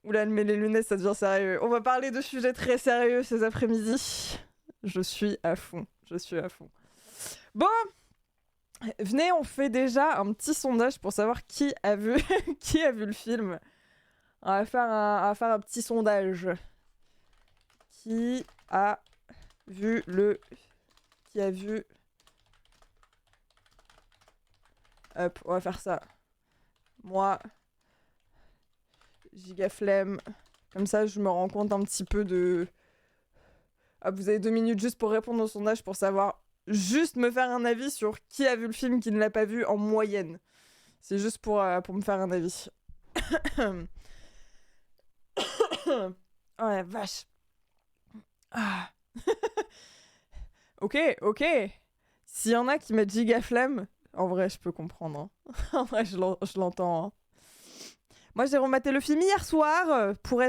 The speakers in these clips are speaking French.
Oula, mais les lunettes, ça devient sérieux. On va parler de sujets très sérieux ces après-midi. Je suis à fond. Bon, venez, on fait déjà un petit sondage pour savoir qui a vu, qui a vu le film. On va faire un petit sondage. Qui a vu le... Qui a vu... Hop, on va faire ça. Moi, giga flemme. Comme ça, je me rends compte un petit peu de... Ah, vous avez 2 minutes juste pour répondre au sondage pour savoir... Juste me faire un avis sur qui a vu le film, qui ne l'a pas vu en moyenne. C'est juste pour me faire un avis. Oh la vache. Ah. Ok. S'il y en a qui mettent giga flemme, en vrai, je peux comprendre. Hein. En vrai, je l'entends. Hein. Moi, j'ai rematé le film hier soir pour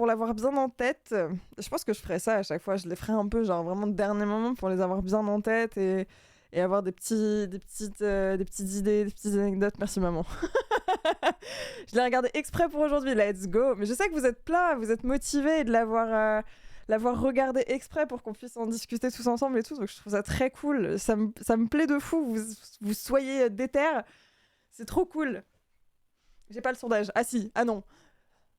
l'avoir bien en tête. Je pense que je ferais ça à chaque fois. Je les ferais un peu, genre vraiment de dernier moment pour les avoir bien en tête et avoir des petites idées, des petites anecdotes. Merci maman. Je l'ai regardé exprès pour aujourd'hui. Let's go. Mais je sais que vous êtes plein, vous êtes motivés de l'avoir regardé exprès pour qu'on puisse en discuter tous ensemble et tout. Donc je trouve ça très cool. Ça me plaît de fou. Vous soyez déter. C'est trop cool. J'ai pas le sondage. Ah si, ah non.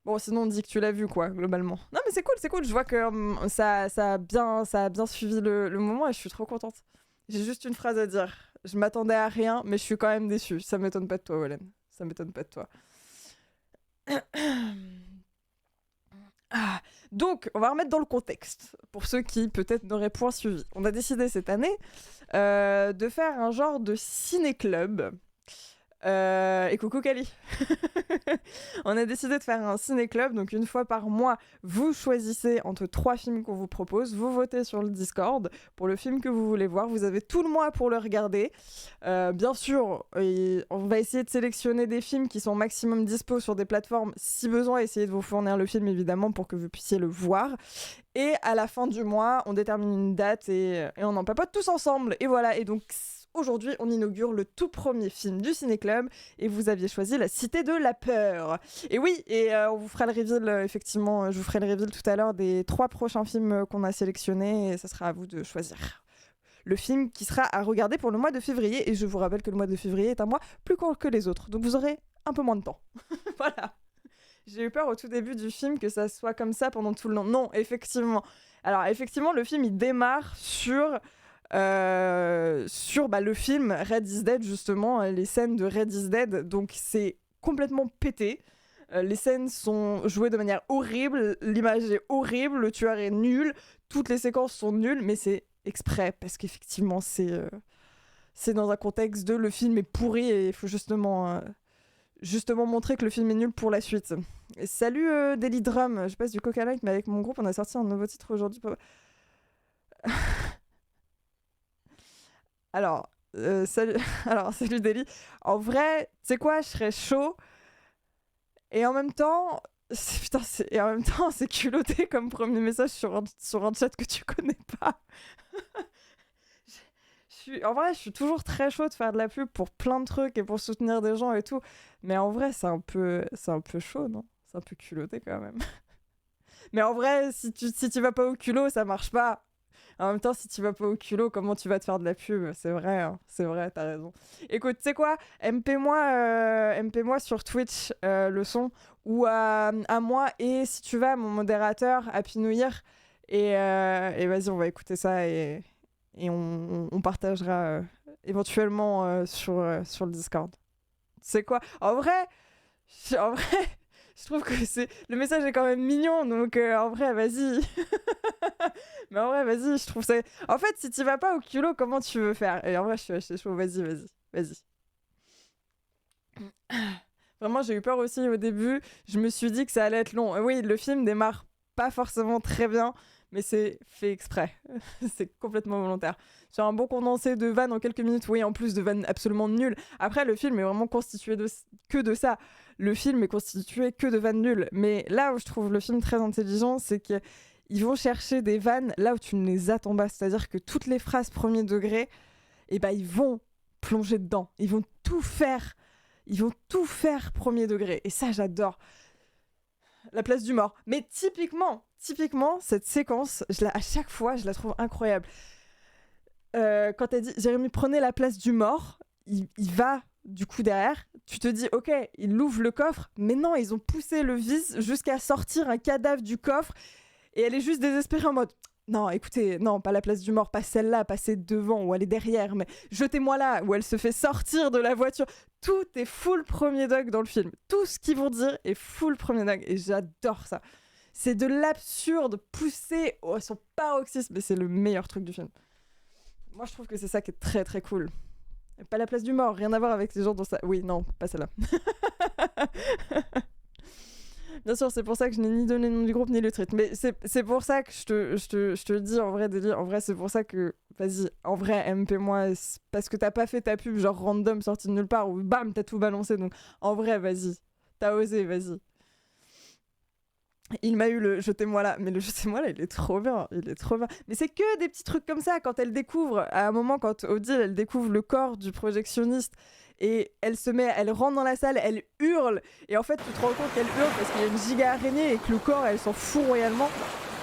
Bon, sinon on dit que tu l'as vu, quoi, globalement. Non, mais c'est cool. Je vois que ça a bien suivi le moment et je suis trop contente. J'ai juste une phrase à dire. Je m'attendais à rien, mais je suis quand même déçue. Ça m'étonne pas de toi, Wallen. Ça m'étonne pas de toi. Donc, on va remettre dans le contexte, pour ceux qui peut-être n'auraient point suivi. On a décidé cette année de faire un genre de ciné-club. Et coucou Kali. On a décidé de faire un ciné-club, donc une fois par mois, vous choisissez entre 3 films qu'on vous propose, vous votez sur le Discord pour le film que vous voulez voir, vous avez tout le mois pour le regarder. Bien sûr, on va essayer de sélectionner des films qui sont maximum dispo sur des plateformes, si besoin, essayer de vous fournir le film évidemment pour que vous puissiez le voir. Et à la fin du mois, on détermine une date et on en papote tous ensemble. Et voilà, et donc... Aujourd'hui, on inaugure le tout premier film du Ciné-Club et vous aviez choisi La Cité de la Peur. Et oui, et on vous fera le reveal, effectivement, je vous ferai le reveal tout à l'heure des 3 prochains films qu'on a sélectionnés et ça sera à vous de choisir le film qui sera à regarder pour le mois de février. Et je vous rappelle que le mois de février est un mois plus court que les autres, donc vous aurez un peu moins de temps. Voilà. J'ai eu peur au tout début du film que ça soit comme ça pendant tout le long. Non, effectivement. Alors, effectivement, le film, il démarre sur le film Red is Dead, justement, les scènes de Red is Dead. Donc c'est complètement pété. Les scènes sont jouées de manière horrible, l'image est horrible, le tueur est nul, toutes les séquences sont nulles, mais c'est exprès parce qu'effectivement c'est dans un contexte de le film est pourri et il faut justement montrer que le film est nul pour la suite. Et salut Daily Drum, je passe du Coca Light, mais avec mon groupe on a sorti un nouveau titre aujourd'hui. Alors, salut Deli. En vrai, tu sais quoi, je serais chaud. Et en même temps, c'est culotté comme premier message sur un chat que tu connais pas. En vrai, je suis toujours très chaud de faire de la pub pour plein de trucs et pour soutenir des gens et tout. Mais en vrai, c'est un peu chaud, non? C'est un peu culotté quand même. Mais en vrai, si tu vas pas au culot, ça marche pas. En même temps, si tu vas pas au culot, comment tu vas te faire de la pub? C'est vrai, hein, t'as raison. Écoute, tu sais quoi? MP-moi sur Twitch le son, ou à moi, et si tu vas, mon modérateur, Happy New Year. Et vas-y, on va écouter ça et on partagera éventuellement sur le Discord. Tu sais quoi? En vrai, je trouve que le message est quand même mignon, donc en vrai, vas-y. Mais en vrai, vas-y, je trouve ça... En fait, si tu vas pas au culot, comment tu veux faire? Et en vrai, je suis assez chaud, vas-y. Vraiment, j'ai eu peur aussi au début. Je me suis dit que ça allait être long. Oui, le film démarre pas forcément très bien, mais c'est fait exprès. C'est complètement volontaire. Sur un bon condensé de vannes en quelques minutes, oui, en plus de vannes absolument nulles. Après, le film est vraiment constitué que de ça. Le film est constitué que de vannes nulles. Mais là où je trouve le film très intelligent, c'est qu'ils vont chercher des vannes là où tu ne les attends pas. C'est-à-dire que toutes les phrases premier degré, ils vont plonger dedans. Ils vont tout faire premier degré. Et ça, j'adore. La place du mort. Mais typiquement, cette séquence, à chaque fois, je la trouve incroyable. Quand elle dit Jérémy, prenez la place du mort, il va du coup derrière. Tu te dis, ok, il ouvre le coffre, mais non, ils ont poussé le vis jusqu'à sortir un cadavre du coffre. Et elle est juste désespérée en mode. Non, écoutez, non, pas la place du mort, pas celle-là, pas celle devant ou elle est derrière, mais jetez-moi là, où elle se fait sortir de la voiture. Tout est full premier dog dans le film. Tout ce qu'ils vont dire est full premier dog et j'adore ça. C'est de l'absurde poussé à son paroxysme, mais c'est le meilleur truc du film. Moi, je trouve que c'est ça qui est très très cool. Et pas la place du mort, rien à voir avec les gens dont ça. Oui, non, pas celle-là. Bien sûr, c'est pour ça que je n'ai ni donné le nom du groupe ni le titre. Mais c'est pour ça que je te le dis en vrai, délire. En vrai, c'est pour ça que, vas-y, en vrai, MP moi, parce que t'as pas fait ta pub genre random sortie de nulle part ou bam, t'as tout balancé. Donc, en vrai, vas-y. T'as osé, vas-y. Il m'a eu le jetez-moi là. Mais le jetez-moi là, il est trop bien. Il est trop bien. Mais c'est que des petits trucs comme ça. Quand elle découvre, à un moment, quand Odile, elle découvre le corps du projectionniste. Et elle rentre dans la salle, elle hurle. Et en fait, tu te rends compte qu'elle hurle parce qu'il y a une giga araignée et que le corps, elle s'en fout royalement.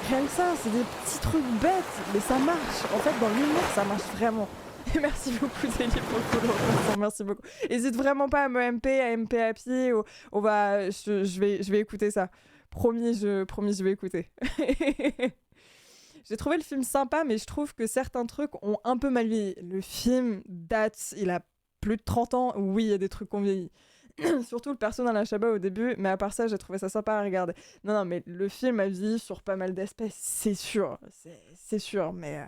Rien que ça, c'est des petits trucs bêtes. Mais ça marche. En fait, dans l'humour, ça marche vraiment. Et merci beaucoup, Zélie, pour le coup. Merci beaucoup. N'hésite vraiment pas à me MP, à MP Happy. Je vais écouter ça. Promis, je vais écouter. J'ai trouvé le film sympa, mais je trouve que certains trucs ont un peu mal vieilli. Le film date, il a plus de 30 ans, oui, il y a des trucs qu'on vieillit. Surtout le perso d'Alain Chabat au début, mais à part ça, j'ai trouvé ça sympa à regarder. Non, mais le film a vieilli sur pas mal d'aspects, c'est sûr, c'est sûr, mais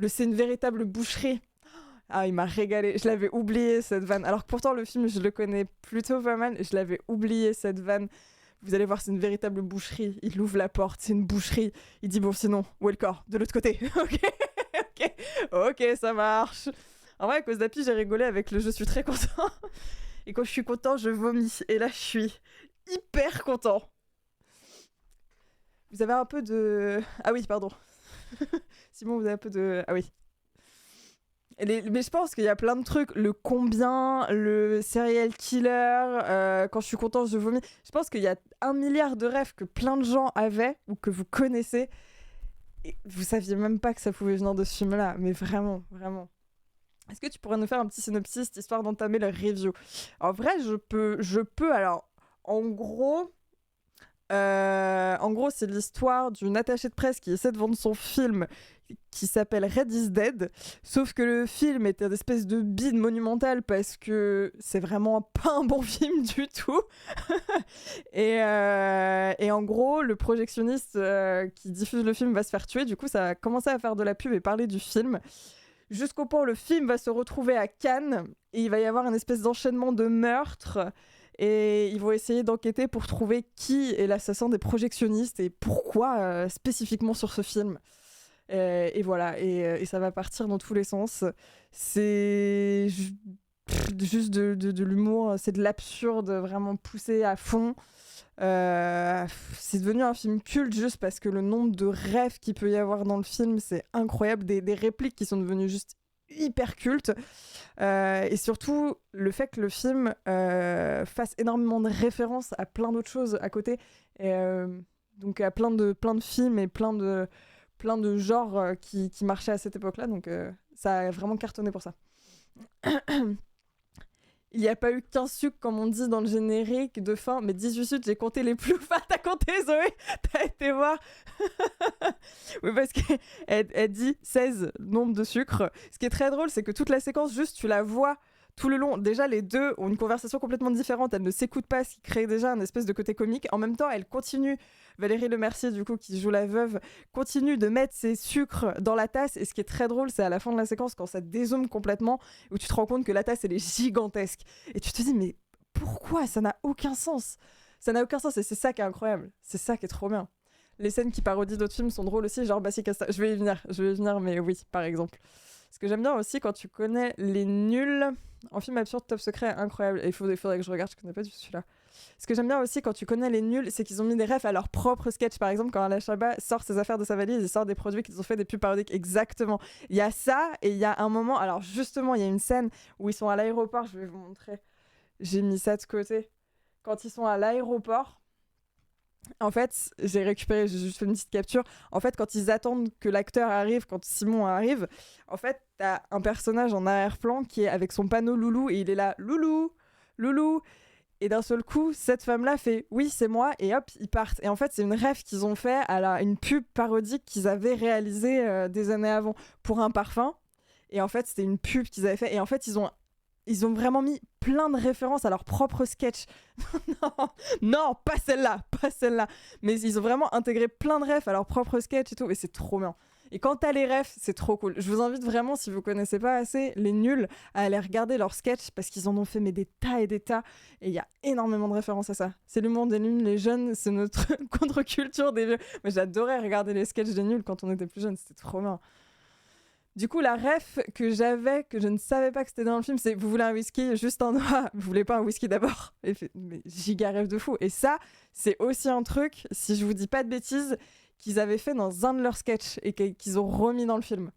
c'est une véritable boucherie. Ah, il m'a régalé, je l'avais oublié cette vanne. Alors que pourtant, le film, je le connais plutôt pas mal, je l'avais oublié cette vanne. Vous allez voir, c'est une véritable boucherie. Il ouvre la porte, c'est une boucherie. Il dit, bon, sinon, où est le corps? De l'autre côté. Ok, ça marche. En vrai, à cause d'Happy, j'ai rigolé avec le je suis très content. Et quand je suis content, je vomis. Et là, je suis hyper content. Vous avez un peu de... Ah oui, pardon. Simon, vous avez un peu de... Ah oui. Mais je pense qu'il y a plein de trucs. Le combien, le serial killer, quand je suis content, je vomis. Je pense qu'il y a 1 milliard de rêves que plein de gens avaient ou que vous connaissez. Et vous saviez même pas que ça pouvait venir de ce film-là. Mais vraiment, vraiment. Est-ce que tu pourrais nous faire un petit synopsis histoire d'entamer la review? En vrai, je peux. Alors, en gros, c'est l'histoire d'une attachée de presse qui essaie de vendre son film qui s'appelle Red is Dead, sauf que le film est une espèce de bide monumental parce que c'est vraiment pas un bon film du tout. et en gros, le projectionniste qui diffuse le film va se faire tuer. Du coup, ça a commencé à faire de la pub et parler du film. Jusqu'au point où le film va se retrouver à Cannes et il va y avoir une espèce d'enchaînement de meurtres et ils vont essayer d'enquêter pour trouver qui est l'assassin des projectionnistes et pourquoi spécifiquement sur ce film. Et voilà, et ça va partir dans tous les sens. C'est juste de l'humour, c'est de l'absurde vraiment poussé à fond. C'est devenu un film culte juste parce que le nombre de rêves qu'il peut y avoir dans le film, c'est incroyable, des répliques qui sont devenues juste hyper cultes, et surtout le fait que le film fasse énormément de références à plein d'autres choses à côté, et donc à plein de films et plein de genres qui marchaient à cette époque-là, donc ça a vraiment cartonné pour ça. Il n'y a pas eu qu'un sucre, comme on dit dans le générique de fin, mais 18 sucres, j'ai compté les plus fat. T'as compté, Zoé? T'as été voir? Oui, parce qu'elle dit 16 nombre de sucres. Ce qui est très drôle, c'est que toute la séquence, juste, tu la vois tout le long. Déjà, les deux ont une conversation complètement différente. Elles ne s'écoutent pas, ce qui crée déjà un espèce de côté comique. En même temps, elle continue, Valérie Lemercier, du coup, qui joue la veuve, continue de mettre ses sucres dans la tasse. Et ce qui est très drôle, c'est à la fin de la séquence, quand ça dézoome complètement, où tu te rends compte que la tasse, elle est gigantesque. Et tu te dis, mais pourquoi? Ça n'a aucun sens. Ça n'a aucun sens, et c'est ça qui est incroyable. C'est ça qui est trop bien. Les scènes qui parodient d'autres films sont drôles aussi, genre Bassi Casta. Je vais y venir, mais oui, par exemple. Ce que j'aime bien aussi, quand tu connais les nuls en film absurde, top secret, incroyable. Et il faudrait que je regarde, je connais pas du tout celui-là. Ce que j'aime bien aussi, quand tu connais les nuls, c'est qu'ils ont mis des refs à leur propre sketch. Par exemple, quand Alain Chabat sort ses affaires de sa valise, il sort des produits qu'ils ont fait des pubs parodiques. Exactement. Il y a ça, et il y a un moment... Alors justement, il y a une scène où ils sont à l'aéroport, je vais vous montrer. J'ai mis ça de côté. Quand ils sont à l'aéroport, En fait, j'ai juste fait une petite capture. En fait, quand ils attendent que l'acteur arrive, quand Simon arrive, en fait, t'as un personnage en arrière-plan qui est avec son panneau Loulou et il est là, Loulou, Loulou. Et d'un seul coup, cette femme-là fait oui, c'est moi, et hop, ils partent. Et en fait, c'est une ref qu'ils ont fait à une pub parodique qu'ils avaient réalisée des années avant pour un parfum. Et en fait, c'était une pub qu'ils avaient fait. Et en fait, ils ont vraiment mis plein de références à leur propre sketch. Non, non, pas celle-là, pas celle-là. Mais ils ont vraiment intégré plein de refs à leur propre sketch et tout. Et c'est trop bien. Et quand t'as les refs, c'est trop cool. Je vous invite vraiment, si vous connaissez pas assez les nuls, à aller regarder leurs sketchs parce qu'ils en ont fait mais des tas et des tas. Et il y a énormément de références à ça. C'est l'humour des nuls, les jeunes, c'est notre contre-culture des vieux. Moi, j'adorais regarder les sketchs des nuls quand on était plus jeunes, c'était trop bien. Du coup, la ref que j'avais, que je ne savais pas que c'était dans le film, c'est vous voulez un whisky, juste un doigt, vous voulez pas un whisky d'abord. Et mais giga rêve de fou. Et ça, c'est aussi un truc, si je vous dis pas de bêtises, qu'ils avaient fait dans un de leurs sketchs et qu'ils ont remis dans le film.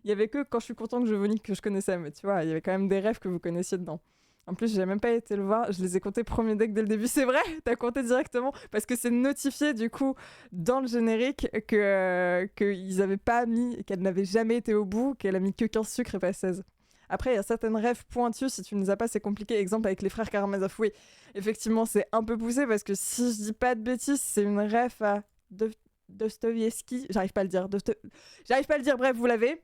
Il y avait que quand je suis content que je vomis que je connaissais, mais tu vois, il y avait quand même des rêves que vous connaissiez dedans. En plus, j'ai même pas été le voir, je les ai comptés premier deck dès le début. C'est vrai, t'as compté directement parce que c'est notifié du coup dans le générique qu'ils avaient pas mis, qu'elle n'avait jamais été au bout, qu'elle a mis que 15 sucres et pas 16. Après, il y a certaines rêves pointues, si tu ne les as pas, c'est compliqué. Exemple avec les frères Karamazov. Oui, effectivement, c'est un peu poussé parce que si je dis pas de bêtises, c'est une rêve à Dostoïevski. J'arrive pas à le dire. J'arrive pas à le dire, bref, vous l'avez.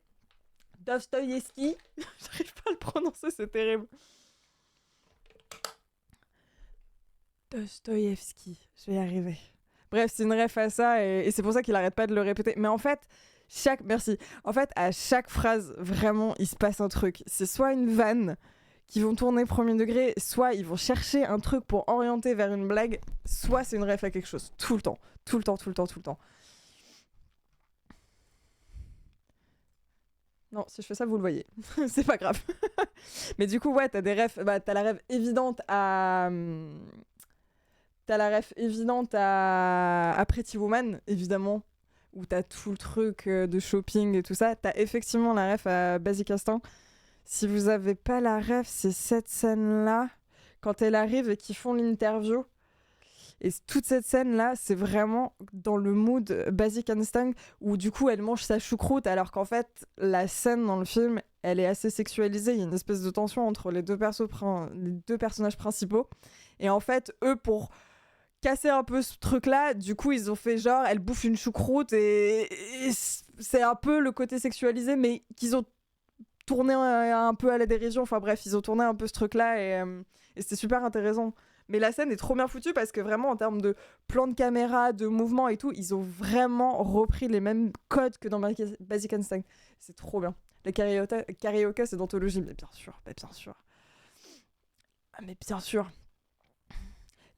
Dostoïevski. J'arrive pas à le prononcer, c'est terrible. Dostoïevski, je vais y arriver. Bref, c'est une ref à ça et c'est pour ça qu'il arrête pas de le répéter. Mais en fait, merci. En fait, à chaque phrase, vraiment, il se passe un truc. C'est soit une vanne qui vont tourner premier degré, soit ils vont chercher un truc pour orienter vers une blague, soit c'est une ref à quelque chose. Tout le temps. Tout le temps, tout le temps, tout le temps. Non, si je fais ça, vous le voyez. C'est pas grave. Mais du coup, ouais, t'as des refs. Bah, t'as la ref évidente à. T'as la ref évidente à Pretty Woman, évidemment, où t'as tout le truc de shopping et tout ça. T'as effectivement la ref à Basic Instinct. Si vous avez pas la ref, c'est cette scène-là, quand elle arrive et qu'ils font l'interview. Et toute cette scène-là, c'est vraiment dans le mood Basic Instinct, où du coup, elle mange sa choucroute, alors qu'en fait, la scène dans le film, elle est assez sexualisée. Il y a une espèce de tension entre les deux personnages principaux. Et en fait, eux, pour casser un peu ce truc-là, du coup, ils ont fait genre, elle bouffe une choucroute et c'est un peu le côté sexualisé, mais qu'ils ont tourné un peu à la dérision. Enfin bref, ils ont tourné un peu ce truc-là et c'était super intéressant. Mais la scène est trop bien foutue parce que vraiment, en termes de plan de caméra, de mouvement et tout, ils ont vraiment repris les mêmes codes que dans Basic Instinct. C'est trop bien. La karaoke, c'est d'anthologie, mais bien sûr, bien sûr. Ah, mais bien sûr.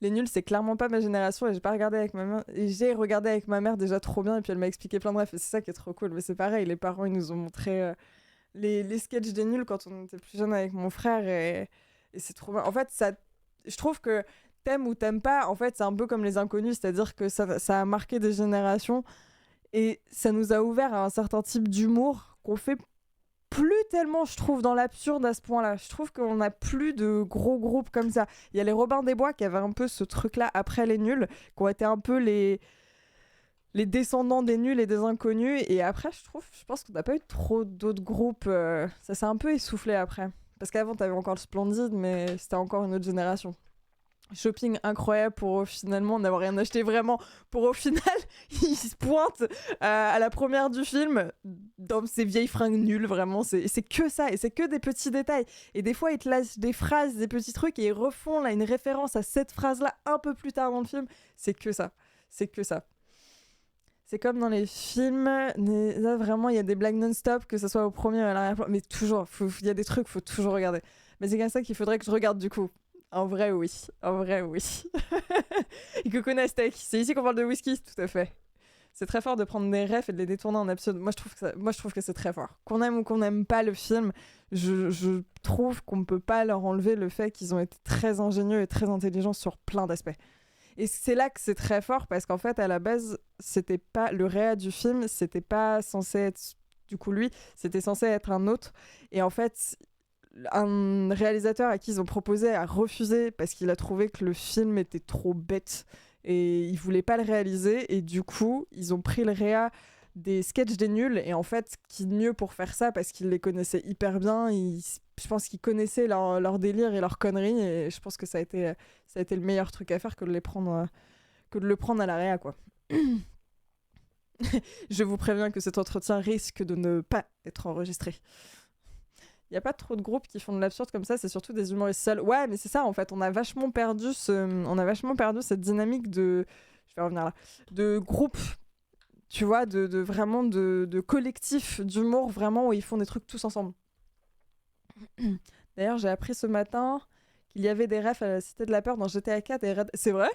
Les nuls, c'est clairement pas ma génération et j'ai pas regardé avec ma mère. Et j'ai regardé avec ma mère déjà trop bien et puis elle m'a expliqué plein de rêves et c'est ça qui est trop cool. Mais c'est pareil, les parents ils nous ont montré les sketchs des nuls quand on était plus jeune avec mon frère et c'est trop bien. En fait, je trouve que t'aimes ou t'aimes pas, en fait, c'est un peu comme les inconnus, c'est-à-dire que ça a marqué des générations et ça nous a ouvert à un certain type d'humour qu'on fait plus tellement, je trouve, dans l'absurde à ce point-là. Je trouve qu'on n'a plus de gros groupes comme ça. Il y a les Robins des Bois qui avaient un peu ce truc-là après les nuls, qui ont été un peu les descendants des nuls et des inconnus. Et après, je pense qu'on n'a pas eu trop d'autres groupes. Ça s'est un peu essoufflé après. Parce qu'avant, t'avais encore le Splendide, mais c'était encore une autre génération. Shopping incroyable pour finalement n'avoir rien acheté vraiment, pour au final il se pointe à la première du film dans ses vieilles fringues nulles, vraiment c'est que ça et c'est que des petits détails et des fois ils te laissent des phrases, des petits trucs et ils refont là une référence à cette phrase là un peu plus tard dans le film. C'est que ça, c'est comme dans les films, là vraiment il y a des blagues non-stop, que ce soit au premier ou à l'arrière-plan, mais toujours, il y a des trucs, faut toujours regarder. Mais c'est comme ça qu'il faudrait que je regarde du coup. En vrai, oui. Et Coconut Steak, c'est ici qu'on parle de whisky, tout à fait. C'est très fort de prendre des refs et de les détourner en absurde. Moi, je trouve que c'est très fort. Qu'on aime ou qu'on n'aime pas le film, je trouve qu'on ne peut pas leur enlever le fait qu'ils ont été très ingénieux et très intelligents sur plein d'aspects. Et c'est là que c'est très fort parce qu'en fait, à la base, c'était pas le réa du film, c'était pas censé être du coup lui, c'était censé être un autre. Et en fait, un réalisateur à qui ils ont proposé a refusé parce qu'il a trouvé que le film était trop bête et il voulait pas le réaliser, et du coup ils ont pris le réa des sketchs des nuls, et en fait qui de mieux pour faire ça parce qu'ils les connaissaient hyper bien, je pense qu'ils connaissaient leur délire et leurs conneries, et je pense que ça a été le meilleur truc à faire que de le prendre à la réa, quoi. Je vous préviens que cet entretien risque de ne pas être enregistré. Il n'y a pas trop de groupes qui font de l'absurde comme ça, c'est surtout des humoristes seuls. Ouais, mais c'est ça, en fait, on a vachement perdu cette dynamique je vais revenir là, de groupe, tu vois, vraiment de collectif d'humour, vraiment, où ils font des trucs tous ensemble. D'ailleurs, j'ai appris ce matin qu'il y avait des refs à la Cité de la Peur dans GTA 4 et C'est vrai?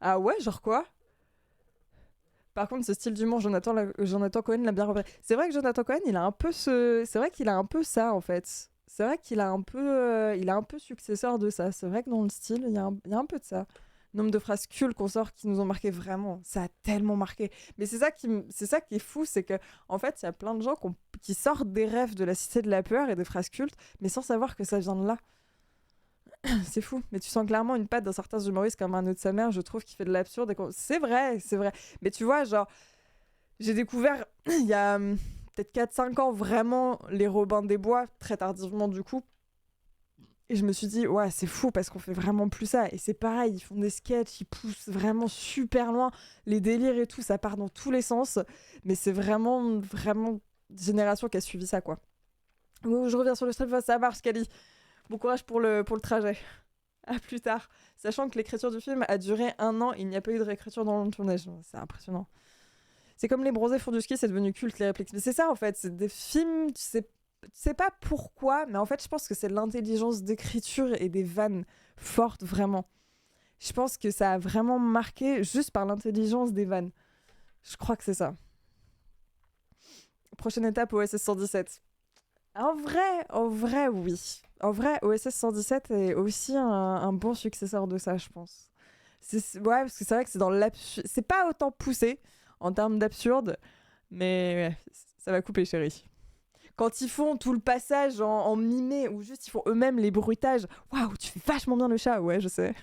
Ah ouais, genre quoi? Par contre, ce style d'humour, Jonathan Cohen l'a bien repris. C'est vrai que Jonathan Cohen, c'est vrai qu'il a un peu ça, en fait. C'est vrai qu'il a il a un peu successeur de ça. C'est vrai que dans le style, il y a un peu de ça. Nombre de phrases cultes qu'on sort qui nous ont marqué vraiment. Ça a tellement marqué. Mais c'est ça qui est fou, c'est que en fait, il y a plein de gens qui sortent des rêves de la Cité de la Peur et des phrases cultes, mais sans savoir que ça vient de là. C'est fou, mais tu sens clairement une patte dans certains humoristes comme Arnaud de sa mère, je trouve, qui fait de l'absurde. C'est vrai, c'est vrai. Mais tu vois, genre, j'ai découvert il y a peut-être 4-5 ans vraiment les Robins des Bois, très tardivement du coup. Et je me suis dit, ouais, c'est fou parce qu'on fait vraiment plus ça. Et c'est pareil, ils font des sketchs, ils poussent vraiment super loin. Les délires et tout, ça part dans tous les sens. Mais c'est vraiment, vraiment une génération qui a suivi ça, quoi. Je reviens sur le strip, ça marche, Kali. Bon courage pour le trajet. À plus tard. Sachant que l'écriture du film a duré 1 an, il n'y a pas eu de réécriture dans le tournage. C'est impressionnant. C'est comme les bronzés font du ski, c'est devenu culte, les répliques. Mais c'est ça, en fait. C'est des films, tu sais pas pourquoi, mais en fait, je pense que c'est l'intelligence d'écriture et des vannes fortes, vraiment. Je pense que ça a vraiment marqué juste par l'intelligence des vannes. Je crois que c'est ça. Prochaine étape, OSS 117. En vrai, oui. En vrai, OSS 117 est aussi un bon successeur de ça, je pense. Ouais, parce que c'est vrai que c'est dans l'absurde. C'est pas autant poussé en termes d'absurde, mais ouais, ça va couper, chérie. Quand ils font tout le passage en mimé, ou juste ils font eux-mêmes les bruitages. Waouh, tu fais vachement bien le chat, ouais, je sais.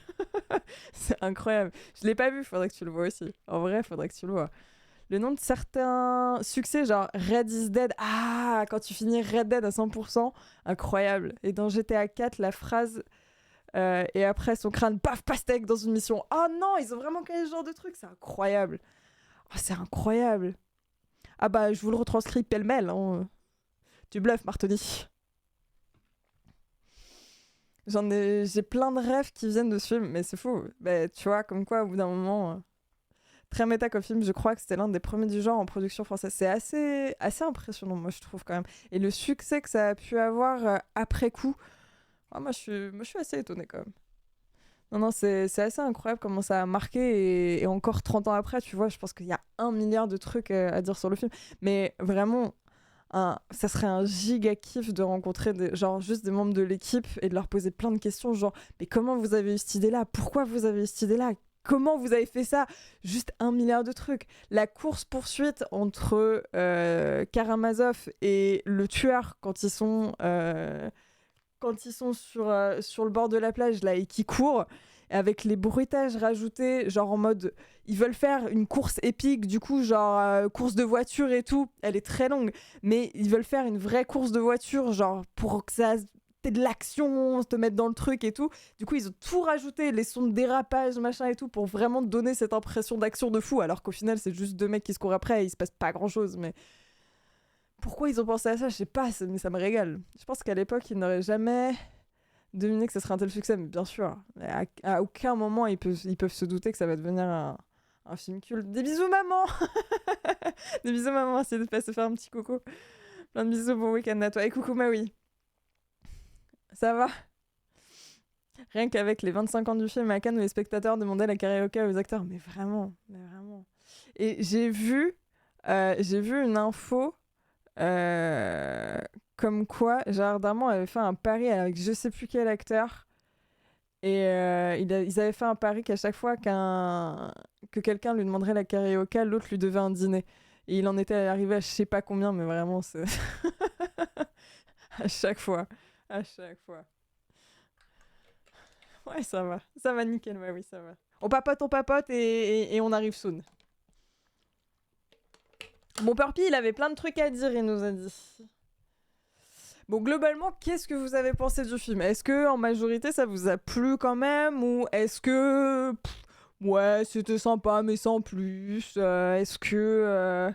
C'est incroyable. Je l'ai pas vu, faudrait que tu le vois aussi. En vrai, faudrait que tu le vois. Le nom de certains succès, genre Red is Dead. Ah, quand tu finis Red Dead à 100%, incroyable. Et dans GTA 4, la phrase et après son crâne, paf, pastèque dans une mission. Oh non, ils ont vraiment créé ce genre de truc, c'est incroyable. Oh, c'est incroyable. Ah bah, je vous le retranscris pêle-mêle. Hein. Tu bluffes, Martoni. J'ai plein de rêves qui viennent de ce film, mais c'est fou. Bah, tu vois, comme quoi, au bout d'un moment... Très méta comme film, je crois que c'était l'un des premiers du genre en production française. C'est assez impressionnant, moi, je trouve, quand même. Et le succès que ça a pu avoir après coup, moi, je suis assez étonnée, quand même. Non, c'est assez incroyable comment ça a marqué, et encore 30 ans après, tu vois, je pense qu'il y a 1 milliard de trucs à dire sur le film. Mais vraiment, ça serait un giga kiff de rencontrer genre juste des membres de l'équipe et de leur poser plein de questions, genre, mais comment vous avez eu cette idée-là? Pourquoi vous avez eu cette idée-là? Comment vous avez fait ça? Juste 1 milliard de trucs. La course-poursuite entre Karamazov et le tueur quand ils sont sur le bord de la plage là, et qui courent, avec les bruitages rajoutés, genre en mode ils veulent faire une course épique, du coup genre course de voiture et tout, elle est très longue, mais ils veulent faire une vraie course de voiture, genre pour que ça t'aies de l'action, te mettre dans le truc et tout. Du coup ils ont tout rajouté, les sons de dérapage machin et tout, pour vraiment donner cette impression d'action de fou, alors qu'au final c'est juste 2 mecs qui se courent après et il se passe pas grand chose. Mais pourquoi ils ont pensé à ça, je sais pas, mais ça me régale. Je pense qu'à l'époque ils n'auraient jamais deviné que ce serait un tel succès, mais bien sûr, à aucun moment ils peuvent se douter que ça va devenir un film culte. Des bisous maman. Des bisous maman, essayez de pas se faire un petit coucou. Plein de bisous, bon week-end à toi. Et coucou Maui. Ça va? Rien qu'avec les 25 ans du film à Cannes où les spectateurs demandaient la karaoké aux acteurs, mais vraiment, mais vraiment. Et j'ai vu une info euh, comme quoi Gérard Darmon avait fait un pari avec je sais plus quel acteur, et ils avaient fait un pari qu'à chaque fois que quelqu'un lui demanderait la karaoké, l'autre lui devait un dîner. Et il en était arrivé à je sais pas combien, mais vraiment, c'est à chaque fois. À chaque fois. Ouais, ça va. Ça va nickel, ouais, oui, ça va. On papote et on arrive soon. Bon, Purpy, il avait plein de trucs à dire, il nous a dit. Bon, globalement, qu'est-ce que vous avez pensé du film? Est-ce que en majorité ça vous a plu quand même? Ou est-ce que. Ouais, c'était sympa, mais sans plus? Est-ce que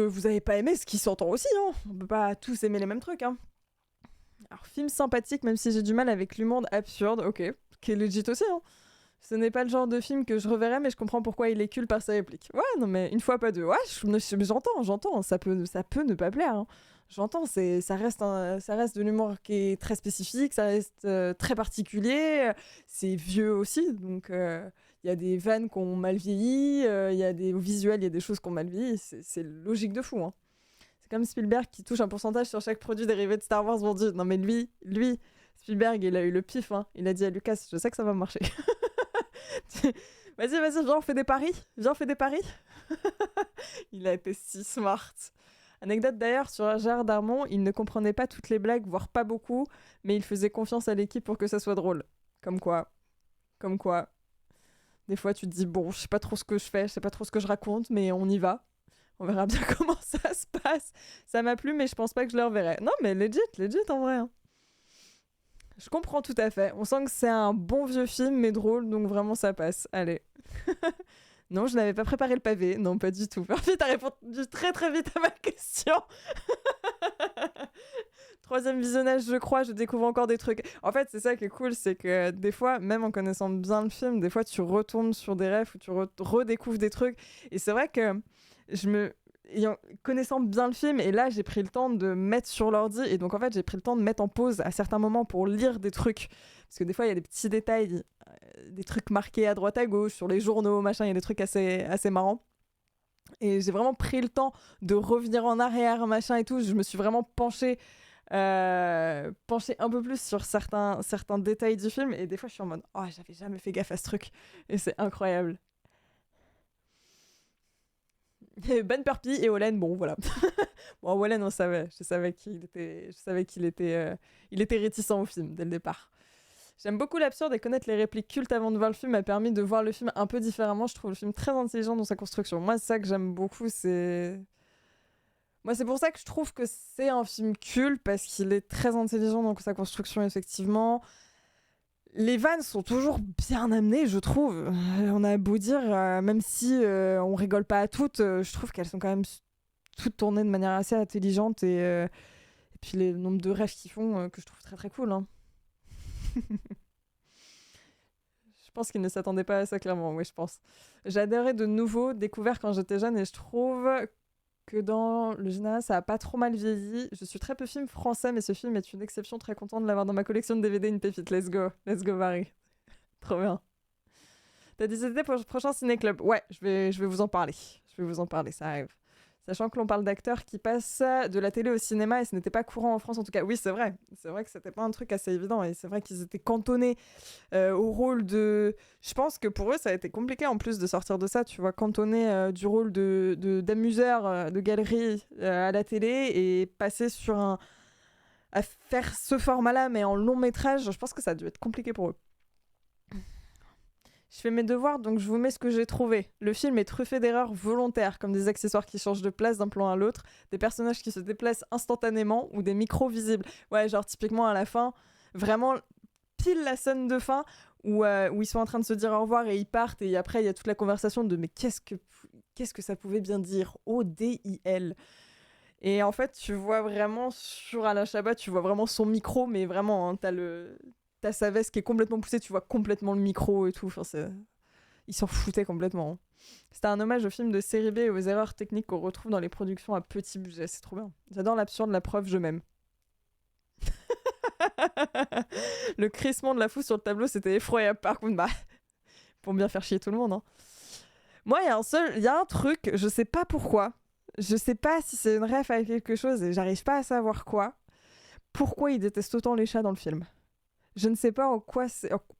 vous avez pas aimé ce qui s'entend aussi, hein? On peut pas tous aimer les mêmes trucs, hein. Alors, film sympathique, même si j'ai du mal avec l'humour absurde, ok, qui est legit aussi, hein. Ce n'est pas le genre de film que je reverrai, mais je comprends pourquoi il est cool par sa réplique. Ouais, non, mais une fois pas deux. Ouais, j'entends, ça peut ne pas plaire, hein. J'entends, ça reste de l'humour qui est très spécifique, ça reste très particulier, c'est vieux aussi, donc il y a des vannes qui ont mal vieilli, il y a des visuels, il y a des choses qui ont mal vieilli, c'est logique de fou, hein. C'est comme Spielberg qui touche un pourcentage sur chaque produit dérivé de Star Wars vendu. Non mais lui, Spielberg, il a eu le pif, hein. Il a dit à Lucas, je sais que ça va marcher. Vas-y, viens, on fait des paris. Viens, on fait des paris. Il a été si smart. Anecdote d'ailleurs sur Gérard Darmon, il ne comprenait pas toutes les blagues, voire pas beaucoup, mais il faisait confiance à l'équipe pour que ça soit drôle. Comme quoi. Comme quoi. Des fois, tu te dis, bon, je sais pas trop ce que je fais, je sais pas trop ce que je raconte, mais on y va. On verra bien comment ça se passe. Ça m'a plu, mais je pense pas que je le reverrai. Non, mais legit en vrai, hein. Je comprends tout à fait. On sent que c'est un bon vieux film, mais drôle, donc vraiment ça passe. Allez. Non, je n'avais pas préparé le pavé. Non, pas du tout. Murphy, t'as répondu très très vite à ma question. Troisième visionnage, je crois, je découvre encore des trucs. En fait, c'est ça qui est cool, c'est que des fois, même en connaissant bien le film, des fois tu retournes sur des rêves ou tu redécouvres des trucs. Et c'est vrai que connaissant bien le film, et là j'ai pris le temps de mettre sur l'ordi, et donc en fait j'ai pris le temps de mettre en pause à certains moments pour lire des trucs. Parce que des fois il y a des petits détails, des trucs marqués à droite à gauche, sur les journaux, machin, il y a des trucs assez marrants. Et j'ai vraiment pris le temps de revenir en arrière, machin et tout. Je me suis vraiment penchée un peu plus sur certains détails du film. Et des fois, je suis en mode, oh, j'avais jamais fait gaffe à ce truc. Et c'est incroyable. Et Ben Purpy et Olen, bon, voilà. Bon, Olen, on savait. Je savais qu'il il était réticent au film dès le départ. J'aime beaucoup l'absurde et connaître les répliques cultes avant de voir le film m'a permis de voir le film un peu différemment. Je trouve le film très intelligent dans sa construction. Moi, c'est ça que j'aime beaucoup, Moi, c'est pour ça que je trouve que c'est un film culte, parce qu'il est très intelligent dans sa construction, effectivement. Les vannes sont toujours bien amenées, je trouve. On a beau dire, même si on rigole pas à toutes, je trouve qu'elles sont quand même toutes tournées de manière assez intelligente, et puis le nombre de rêves qu'ils font, que je trouve très très cool, hein. Je pense qu'ils ne s'attendaient pas à ça, clairement, oui, je pense. J'adorais de nouveau, découvert quand j'étais jeune, et je trouve que dans le général, ça a pas trop mal vieilli. Je suis très peu film français, mais ce film est une exception, très content de l'avoir dans ma collection de DVD, une pépite. Let's go, Marie. Trop bien. T'as des idées pour le prochain ciné-club? Ouais, je vais vous en parler. Je vais vous en parler, ça arrive. Sachant que l'on parle d'acteurs qui passent de la télé au cinéma, et ce n'était pas courant en France en tout cas. Oui, c'est vrai. C'est vrai que c'était pas un truc assez évident, et c'est vrai qu'ils étaient cantonnés au rôle de... Je pense que pour eux, ça a été compliqué en plus de sortir de ça, tu vois, cantonné du rôle d'amuseur de galerie à la télé, et passer à faire ce format-là, mais en long métrage. Je pense que ça a dû être compliqué pour eux. Je fais mes devoirs, donc je vous mets ce que j'ai trouvé. Le film est truffé d'erreurs volontaires, comme des accessoires qui changent de place d'un plan à l'autre, des personnages qui se déplacent instantanément, ou des micros visibles. Ouais, genre typiquement à la fin, vraiment pile la scène de fin où ils sont en train de se dire au revoir et ils partent, et après il y a toute la conversation de mais qu'est-ce que ça pouvait bien dire, ODIL. Et en fait, tu vois vraiment sur Alain Chabat, tu vois vraiment son micro, mais vraiment, hein, t'as sa veste qui est complètement poussée, tu vois complètement le micro et tout. Enfin, il s'en foutait complètement, hein. C'était un hommage au film de série B et aux erreurs techniques qu'on retrouve dans les productions à petit budget. C'est trop bien. J'adore l'absurde, la preuve, je m'aime. Le crissement de la foule sur le tableau, c'était effroyable. Par contre, bah, pour bien faire chier tout le monde, hein. Moi, il y a un truc, je sais pas pourquoi. Je sais pas si c'est une ref avec quelque chose et j'arrive pas à savoir quoi. Pourquoi ils détestent autant les chats dans le film? Je ne sais pas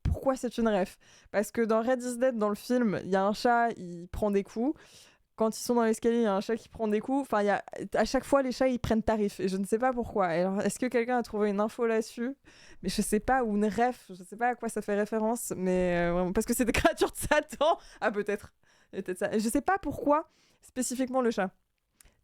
pourquoi c'est une ref. Parce que dans Red is Dead, dans le film, il y a un chat, il prend des coups. quand ils sont dans l'escalier, il y a un chat qui prend des coups. Enfin, à chaque fois, les chats, ils prennent tarif. Et je ne sais pas pourquoi. Et alors, est-ce que quelqu'un a trouvé une info là-dessus? Mais je sais pas, ou une ref. Je sais pas à quoi ça fait référence. Mais vraiment, parce que c'est des créatures de Satan. Ah, peut-être. Peut-être ça. Et je sais pas pourquoi, spécifiquement le chat.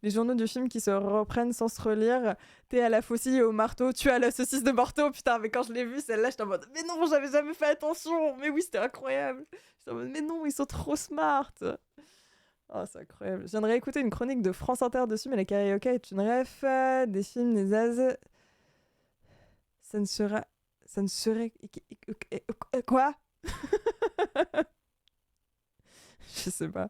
Les journaux du film qui se reprennent sans se relire. T'es à la faucille et au marteau, tu as la saucisse de marteau. Putain, mais quand je l'ai vue, celle-là, j'étais en mode, mais non, j'avais jamais fait attention. Mais oui, c'était incroyable. J'étais en mode, mais non, ils sont trop smart. Oh, c'est incroyable. Je viens de réécouter une chronique de France Inter dessus, mais la karaoke est une ref des films, des as. Ça ne sera. Ça ne serait. Quoi? Je sais pas.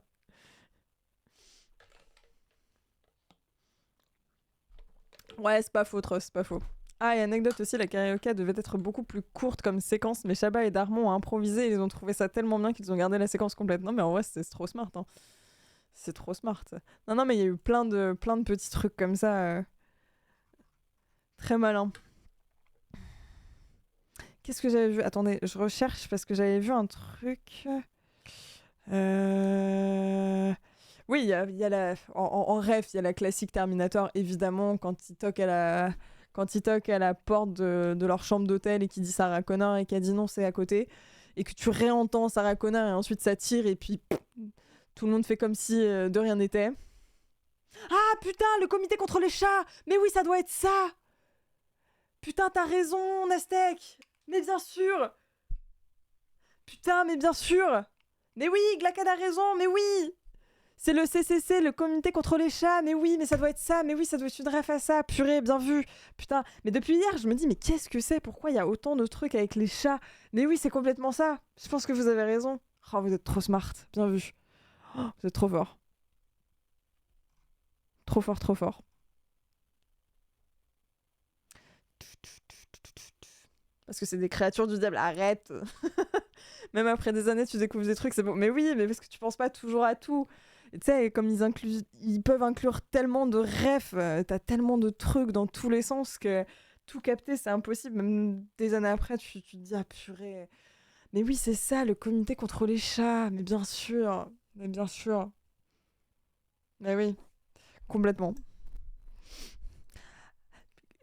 Ouais, c'est pas faux, trop, c'est pas faux. Ah, et anecdote aussi, la karaoke devait être beaucoup plus courte comme séquence, mais Chabat et Darmon ont improvisé et ils ont trouvé ça tellement bien qu'ils ont gardé la séquence complète. Non, mais en vrai, c'est trop smart, hein. C'est trop smart. Non, non, mais il y a eu plein de petits trucs comme ça. Très malin. Qu'est-ce que j'avais vu? Attendez, je recherche parce que j'avais vu un truc. Oui, il y a en rêve, il y a la classique Terminator, évidemment, quand il toque à la porte de leur chambre d'hôtel et qu'il dit Sarah Connor et qu'elle dit non, c'est à côté. Et que tu réentends Sarah Connor et ensuite ça tire et puis tout le monde fait comme si de rien n'était. Ah putain, le comité contre les chats! Mais oui, ça doit être ça! Putain, t'as raison, Nastek! Mais bien sûr! Putain, mais bien sûr! Mais oui, Glacad a raison, mais oui! C'est le CCC, le comité contre les chats, mais oui, mais ça doit être ça, mais oui, ça doit être une ref à ça, purée, bien vu! Putain, mais depuis hier, je me dis, mais qu'est-ce que c'est? Pourquoi il y a autant de trucs avec les chats? Mais oui, c'est complètement ça! Je pense que vous avez raison. Oh, vous êtes trop smart, bien vu. Oh, vous êtes trop fort. Trop fort, trop fort. Parce que c'est des créatures du diable, arrête! Même après des années, tu découvres des trucs, c'est bon. Mais oui, mais parce que tu penses pas toujours à tout. Tu sais, comme ils peuvent inclure tellement de refs, t'as tellement de trucs dans tous les sens que tout capter, c'est impossible. Même des années après, tu te dis, ah purée. Mais oui, c'est ça, le comité contre les chats. Mais bien sûr. Mais bien sûr. Mais oui, complètement.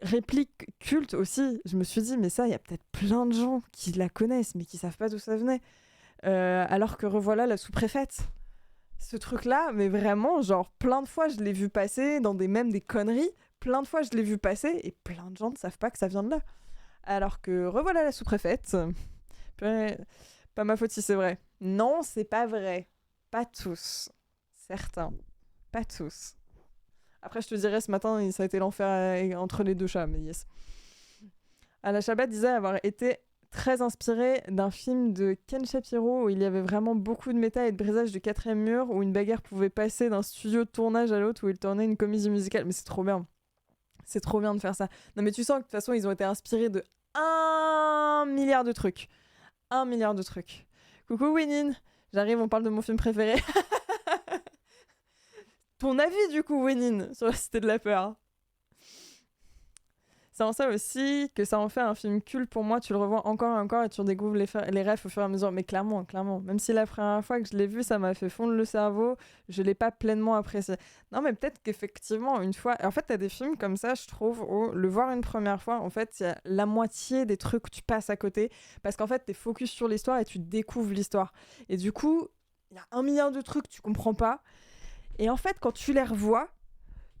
Réplique culte aussi, je me suis dit, mais ça, il y a peut-être plein de gens qui la connaissent, mais qui savent pas d'où ça venait. Alors que revoilà la sous-préfète. Ce truc-là, mais vraiment, genre, plein de fois, je l'ai vu passer dans des mèmes, des conneries. Plein de fois, je l'ai vu passer, et plein de gens ne savent pas que ça vient de là. Alors que revoilà la sous-préfète. Pas ma faute si c'est vrai. Non, c'est pas vrai. Pas tous. Certains. Pas tous. Après, je te dirais, ce matin, ça a été l'enfer entre les deux chats, mais yes. Anna Chabat disait avoir été très inspiré d'un film de Ken Shapiro où il y avait vraiment beaucoup de méta et de brisage du quatrième mur, où une bagarre pouvait passer d'un studio de tournage à l'autre, où il tournait une comédie musicale. Mais c'est trop bien. C'est trop bien de faire ça. Non, mais tu sens que de toute façon, ils ont été inspirés de 1 milliard de trucs. 1 milliard de trucs. Coucou Winin, j'arrive, on parle de mon film préféré. Ton avis du coup, Winin, sur la Cité de la Peur? C'est en ça aussi que ça en fait un film culte pour moi. Tu le revois encore et encore et tu redécouvres les refs au fur et à mesure. Mais clairement, clairement. Même si la première fois que je l'ai vu, ça m'a fait fondre le cerveau, je l'ai pas pleinement apprécié. Non, mais peut-être qu'effectivement, une fois... En fait, t'as des films comme ça, je trouve, où le voir une première fois, en fait, il y a la moitié des trucs que tu passes à côté. Parce qu'en fait, t'es focus sur l'histoire et tu découvres l'histoire. Et du coup, il y a 1 milliard de trucs que tu comprends pas. Et en fait, quand tu les revois,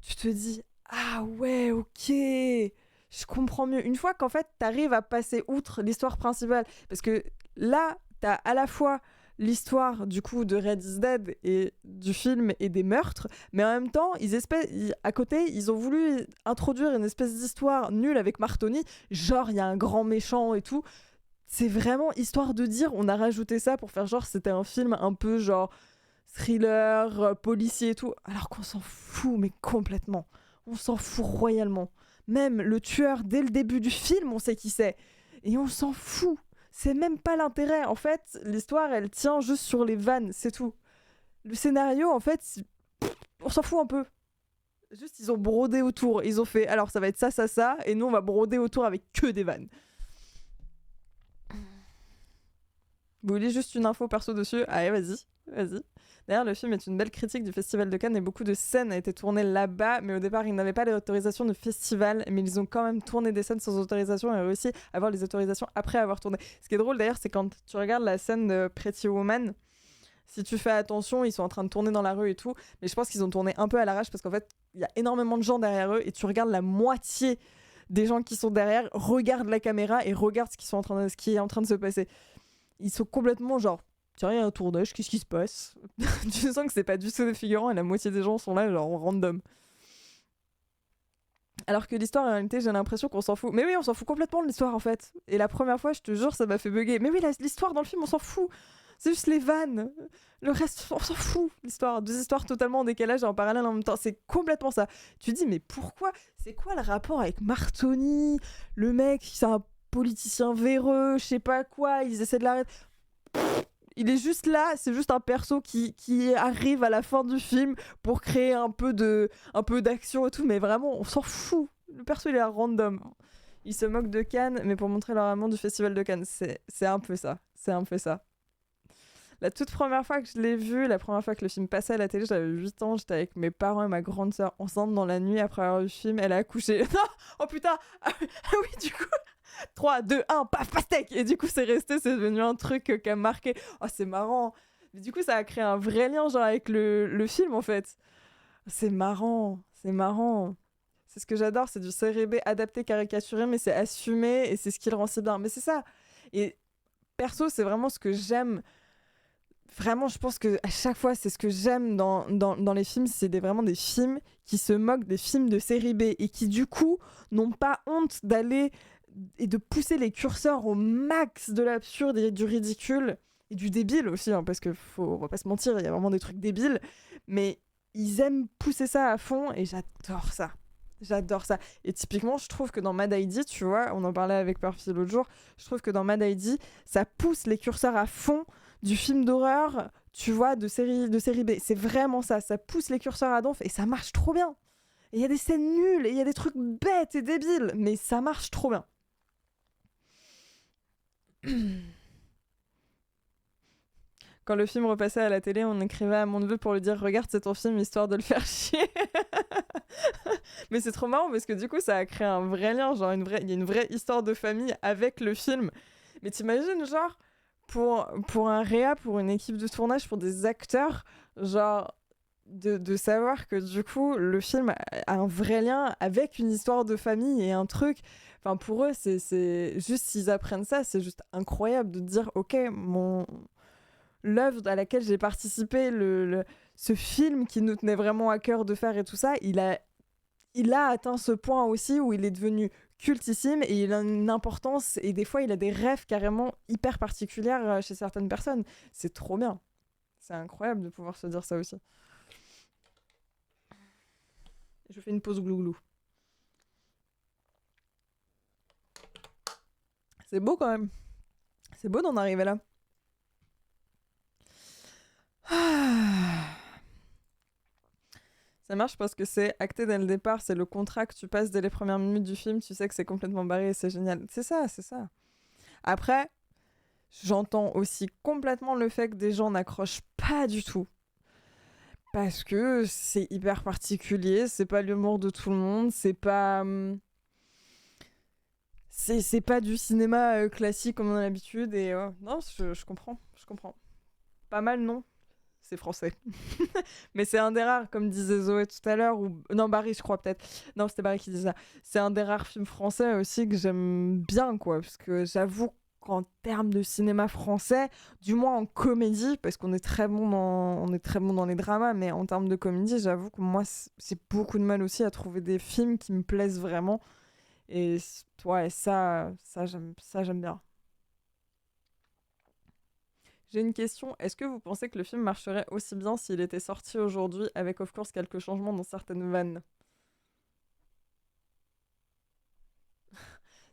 tu te dis « Ah ouais, ok !» Je comprends mieux. Une fois qu'en fait, t'arrives à passer outre l'histoire principale, parce que là, t'as à la fois l'histoire du coup de Red is Dead et du film et des meurtres, mais en même temps, à côté, ils ont voulu introduire une espèce d'histoire nulle avec Martoni, genre il y a un grand méchant et tout. C'est vraiment histoire de dire, on a rajouté ça pour faire genre c'était un film un peu genre thriller, policier et tout, alors qu'on s'en fout, mais complètement. On s'en fout royalement. Même le tueur, dès le début du film, on sait qui c'est. Et on s'en fout. C'est même pas l'intérêt. En fait, l'histoire, elle tient juste sur les vannes, c'est tout. Le scénario, en fait, on s'en fout un peu. Juste, ils ont brodé autour. Ils ont fait, alors ça va être ça, ça, ça, et nous, on va broder autour avec que des vannes. Vous voulez juste une info perso dessus? Allez, vas-y. D'ailleurs, le film est une belle critique du Festival de Cannes et beaucoup de scènes ont été tournées là-bas, mais au départ, ils n'avaient pas l'autorisation de festival, mais ils ont quand même tourné des scènes sans autorisation et réussi à avoir les autorisations après avoir tourné. Ce qui est drôle d'ailleurs, c'est quand tu regardes la scène de Pretty Woman, si tu fais attention, ils sont en train de tourner dans la rue et tout, mais je pense qu'ils ont tourné un peu à l'arrache parce qu'en fait, il y a énormément de gens derrière eux et tu regardes la moitié des gens qui sont derrière, regardent la caméra et regardent ce qui est en train de se passer. Ils sont complètement genre, tiens, il y a un tournage, qu'est-ce qui se passe? Tu sens que c'est pas du tout des figurants et la moitié des gens sont là, genre random. Alors que l'histoire, en réalité, j'ai l'impression qu'on s'en fout. Mais oui, on s'en fout complètement de l'histoire en fait. Et la première fois, je te jure, ça m'a fait bugger. Mais oui, l'histoire dans le film, on s'en fout. C'est juste les vannes. Le reste, on s'en fout. L'histoire, deux histoires totalement en décalage et en parallèle en même temps. C'est complètement ça. Tu te dis, mais pourquoi? C'est quoi le rapport avec Martoni? Le mec, c'est un politicien véreux, je sais pas quoi. Ils essaient de l'arrêter. Il est juste là, c'est juste un perso qui arrive à la fin du film pour créer un peu d'action et tout, mais vraiment, on s'en fout. Le perso, il est random. Il se moque de Cannes, mais pour montrer leur amour du Festival de Cannes. C'est un peu ça. C'est un peu ça. La toute première fois que je l'ai vu, la première fois que le film passait à la télé, j'avais 8 ans, j'étais avec mes parents et ma grande sœur ensemble dans la nuit après avoir vu le film. Elle a accouché. Non. Oh putain. Ah oui, du coup. 3, 2, 1, paf, pastèque. Et du coup, c'est resté, c'est devenu un truc qui a marqué. Oh, c'est marrant. Mais du coup, ça a créé un vrai lien, genre, avec le film, en fait. C'est marrant, c'est marrant. C'est ce que j'adore, c'est du série B adapté, caricaturé, mais c'est assumé et c'est ce qui le rend si bien. Mais c'est ça. Et perso, c'est vraiment ce que j'aime. Vraiment, je pense que à chaque fois, c'est ce que j'aime dans les films, c'est vraiment des films qui se moquent des films de série B et qui, du coup, n'ont pas honte d'aller et de pousser les curseurs au max de l'absurde et du ridicule et du débile aussi, hein, parce que on va pas se mentir, il y a vraiment des trucs débiles, mais ils aiment pousser ça à fond et j'adore ça. J'adore ça. Et typiquement, je trouve que dans Mad ID, tu vois, on en parlait avec Perfil l'autre jour, je trouve que dans Mad ID, ça pousse les curseurs à fond du film d'horreur, tu vois, de série B. C'est vraiment ça. Ça pousse les curseurs à donf et ça marche trop bien. Et il y a des scènes nulles et il y a des trucs bêtes et débiles, mais ça marche trop bien. Quand le film repassait à la télé, on écrivait à mon neveu pour lui dire regarde, c'est ton film, histoire de le faire chier. Mais c'est trop marrant parce que du coup, ça a créé un vrai lien, genre il y a une vraie histoire de famille avec le film. Mais t'imagines, genre, pour un réa, pour une équipe de tournage, pour des acteurs, genre, de savoir que du coup, le film a un vrai lien avec une histoire de famille et un truc. Enfin, pour eux, c'est juste s'ils apprennent ça, c'est juste incroyable de dire ok, l'œuvre à laquelle j'ai participé, ce film qui nous tenait vraiment à cœur de faire et tout ça, il a atteint ce point aussi où il est devenu cultissime et il a une importance et des fois il a des rêves carrément hyper particulières chez certaines personnes. C'est trop bien. C'est incroyable de pouvoir se dire ça aussi. Je fais une pause glouglou. C'est beau quand même. C'est beau d'en arriver là. Ça marche parce que c'est acté dès le départ, c'est le contrat que tu passes dès les premières minutes du film, tu sais que c'est complètement barré et c'est génial. C'est ça, c'est ça. Après, j'entends aussi complètement le fait que des gens n'accrochent pas du tout. Parce que c'est hyper particulier, c'est pas l'humour de tout le monde, c'est pas. C'est pas du cinéma classique comme on a l'habitude et non, je comprends, je comprends. Pas mal, non? C'est français. Mais c'est un des rares, comme disait Zoé tout à l'heure, ou non, Barry, je crois peut-être. Non, c'était Barry qui disait ça. C'est un des rares films français aussi que j'aime bien, quoi, parce que j'avoue qu'en termes de cinéma français, du moins en comédie, parce qu'on est très bon dans les dramas, mais en termes de comédie, j'avoue que moi, c'est beaucoup de mal aussi à trouver des films qui me plaisent vraiment. Et ouais, ça j'aime bien. J'ai une question. Est-ce que vous pensez que le film marcherait aussi bien s'il était sorti aujourd'hui avec, of course, quelques changements dans certaines vannes?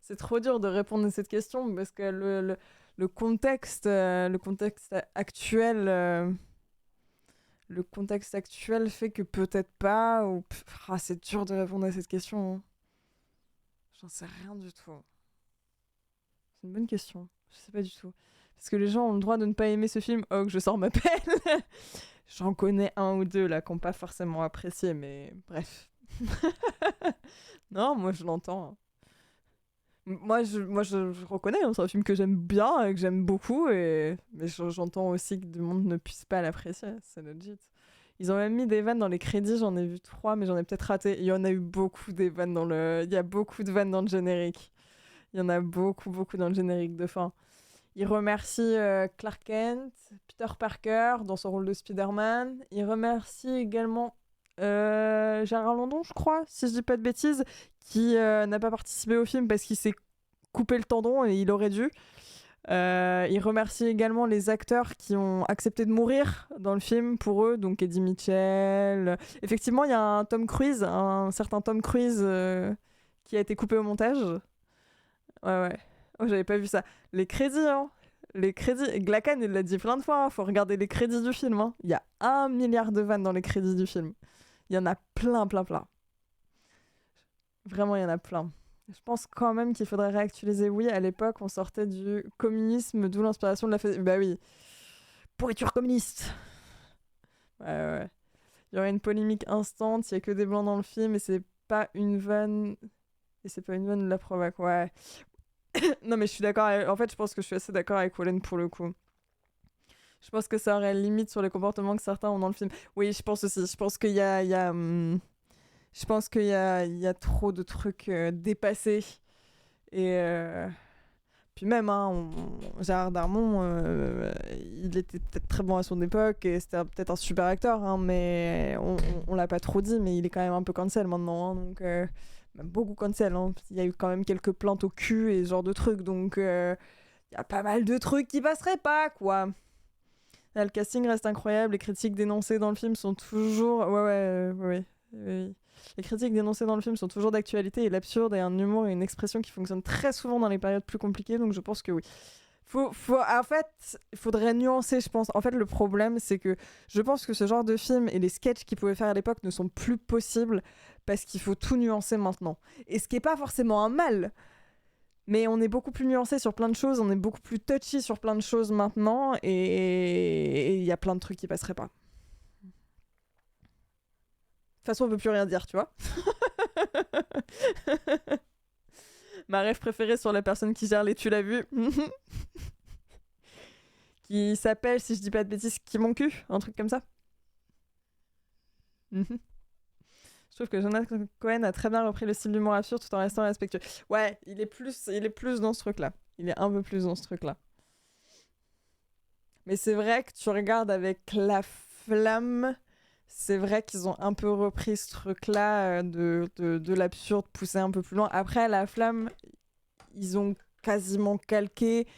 C'est trop dur de répondre à cette question parce que le contexte actuel, le contexte actuel fait que peut-être pas. Ou c'est dur de répondre à cette question, hein. J'en sais rien du tout. C'est une bonne question. Je sais pas du tout. Parce que les gens ont le droit de ne pas aimer ce film. Oh, que je sors ma pelle. J'en connais un ou deux là qui n'ont pas forcément apprécié, mais bref. Non, moi je l'entends. Hein. Je reconnais, hein, c'est un film que j'aime bien et que j'aime beaucoup, mais j'entends aussi que du monde ne puisse pas l'apprécier, c'est legit. Ils ont même mis des vannes dans les crédits, j'en ai vu 3, mais j'en ai peut-être raté. Il y en a eu beaucoup des vannes dans le... Il y a beaucoup de vannes dans le générique. Il y en a beaucoup, beaucoup dans le générique de fin. Il remercie Clark Kent, Peter Parker dans son rôle de Spider-Man. Il remercie également Gérard Landon, je crois, si je dis pas de bêtises, qui n'a pas participé au film parce qu'il s'est coupé le tendon et il aurait dû. Il remercie également les acteurs qui ont accepté de mourir dans le film pour eux, donc Eddie Mitchell. Effectivement, il y a un certain Tom Cruise qui a été coupé au montage. Ouais. Oh, j'avais pas vu ça. Les crédits, hein. Les crédits. Glacan, il l'a dit plein de fois, hein. Faut regarder les crédits du film. Hein. Il y a 1 milliard de vannes dans les crédits du film. Il y en a plein. Vraiment, il y en a plein. Je pense quand même qu'il faudrait réactualiser. Oui, à l'époque, on sortait du communisme, d'où l'inspiration de la... Bah oui. Pourriture communiste. Ouais. Il y aurait une polémique instante, il y a que des blancs dans le film, et c'est pas une vanne... Et c'est pas une vanne de la provoque, ouais. Non, mais je suis d'accord. En fait, je pense que je suis assez d'accord avec Wallen pour le coup. Je pense que ça aurait limite sur les comportements que certains ont dans le film. Oui, je pense aussi. Je pense qu'il y a... Je pense qu'il y a trop de trucs dépassés. Et puis même, hein, Gérard Darmon, il était peut-être très bon à son époque et c'était peut-être un super acteur, hein, mais on l'a pas trop dit, mais il est quand même un peu cancel maintenant. Hein, donc, même beaucoup cancel. Hein. Il y a eu quand même quelques plaintes au cul et ce genre de trucs. Donc, il y a pas mal de trucs qui passeraient pas, quoi. Là, le casting reste incroyable. Les critiques dénoncées dans le film sont toujours... Ouais. Les critiques dénoncées dans le film sont toujours d'actualité et l'absurde et un humour et une expression qui fonctionnent très souvent dans les périodes plus compliquées, donc je pense que oui. En fait, il faudrait nuancer, je pense. En fait, le problème, c'est que je pense que ce genre de film et les sketchs qu'ils pouvaient faire à l'époque ne sont plus possibles parce qu'il faut tout nuancer maintenant. Et ce qui n'est pas forcément un mal, mais on est beaucoup plus nuancé sur plein de choses, on est beaucoup plus touchy sur plein de choses maintenant et il y a plein de trucs qui passeraient pas. De toute façon, on veut plus rien dire, tu vois. Ma rêve préférée sur la personne qui gère les tu l'as vu. Qui s'appelle, si je dis pas de bêtises, Qui mon cul, un truc comme ça. Je trouve que Jonathan Cohen a très bien repris le style d'humour absurde tout en restant respectueux. Ouais, il est plus dans ce truc-là. Il est un peu plus dans ce truc-là. Mais c'est vrai que tu regardes avec La Flamme... C'est vrai qu'ils ont un peu repris ce truc-là de l'absurde poussé un peu plus loin. Après, La Flamme, ils ont quasiment calqué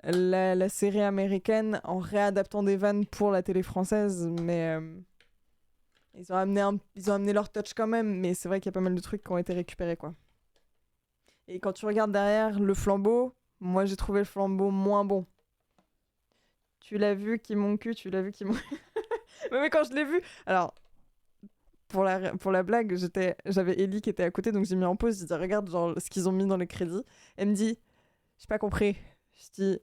la série américaine en réadaptant des vannes pour la télé française, mais ils ont amené leur touch quand même, mais c'est vrai qu'il y a pas mal de trucs qui ont été récupérés, quoi. Et quand tu regardes derrière le flambeau, moi j'ai trouvé le flambeau moins bon. Tu l'as vu, Qui mon cul, tu l'as vu, Qui mon... mais quand je l'ai vu, alors pour la blague, j'avais Ellie qui était à côté, donc j'ai mis en pause, j'ai dit regarde genre ce qu'ils ont mis dans les crédits. Elle me dit j'ai pas compris. Je dis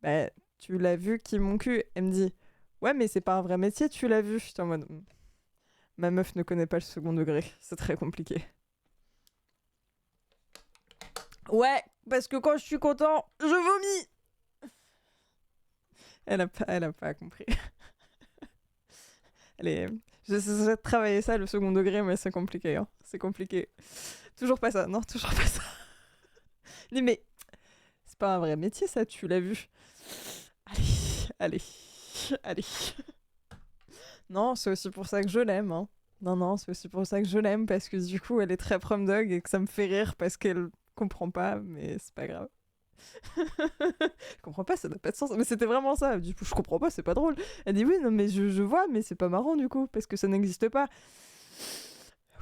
bah tu l'as vu, Qui mon cul. Elle me dit ouais mais c'est pas un vrai métier, tu l'as vu. Je suis en mode ma meuf ne connaît pas le second degré, c'est très compliqué. Ouais, parce que quand je suis content, je vomis. Elle a pas compris. J'essaie de travailler ça, le second degré, mais c'est compliqué. Hein. C'est compliqué. Toujours pas ça. Non, toujours pas ça. Mais c'est pas un vrai métier, ça, tu l'as vu. Allez. Non, c'est aussi pour ça que je l'aime. Hein. Non, c'est aussi pour ça que je l'aime, parce que du coup, elle est très prom dog et que ça me fait rire parce qu'elle comprend pas, mais c'est pas grave. Je comprends pas, ça n'a pas de sens. Mais c'était vraiment ça. Du coup, je comprends pas, c'est pas drôle. Elle dit oui, non, mais je vois, mais c'est pas marrant du coup, parce que ça n'existe pas.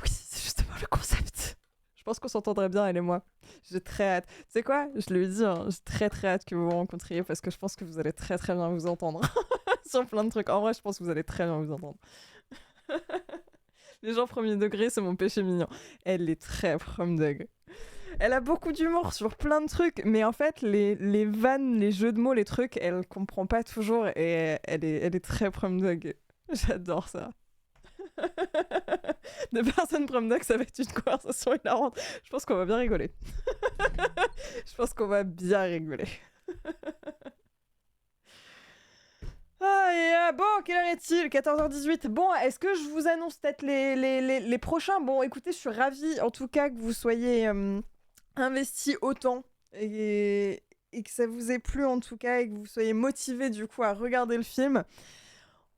Oui, c'est justement le concept. Je pense qu'on s'entendrait bien, elle et moi. J'ai très hâte. Tu sais quoi? Je le dis, hein, j'ai très très hâte que vous vous rencontriez parce que je pense que vous allez très très bien vous entendre. Sur plein de trucs. En vrai, je pense que vous allez très bien vous entendre. Les gens premier degré, c'est mon péché mignon. Elle est très prom dog. Elle a beaucoup d'humour sur plein de trucs, mais en fait, les vannes, les jeux de mots, les trucs, elle comprend pas toujours et elle est très prom dog. J'adore ça. De personnes prom dog, ça va être une conversation hilarante. Je pense qu'on va bien rigoler. Je pense qu'on va bien rigoler. Bon, quelle heure est-il? 14h18. Bon, est-ce que je vous annonce peut-être les prochains? Bon, écoutez, je suis ravie en tout cas que vous soyez investi autant et que ça vous ait plu en tout cas et que vous soyez motivés du coup à regarder le film.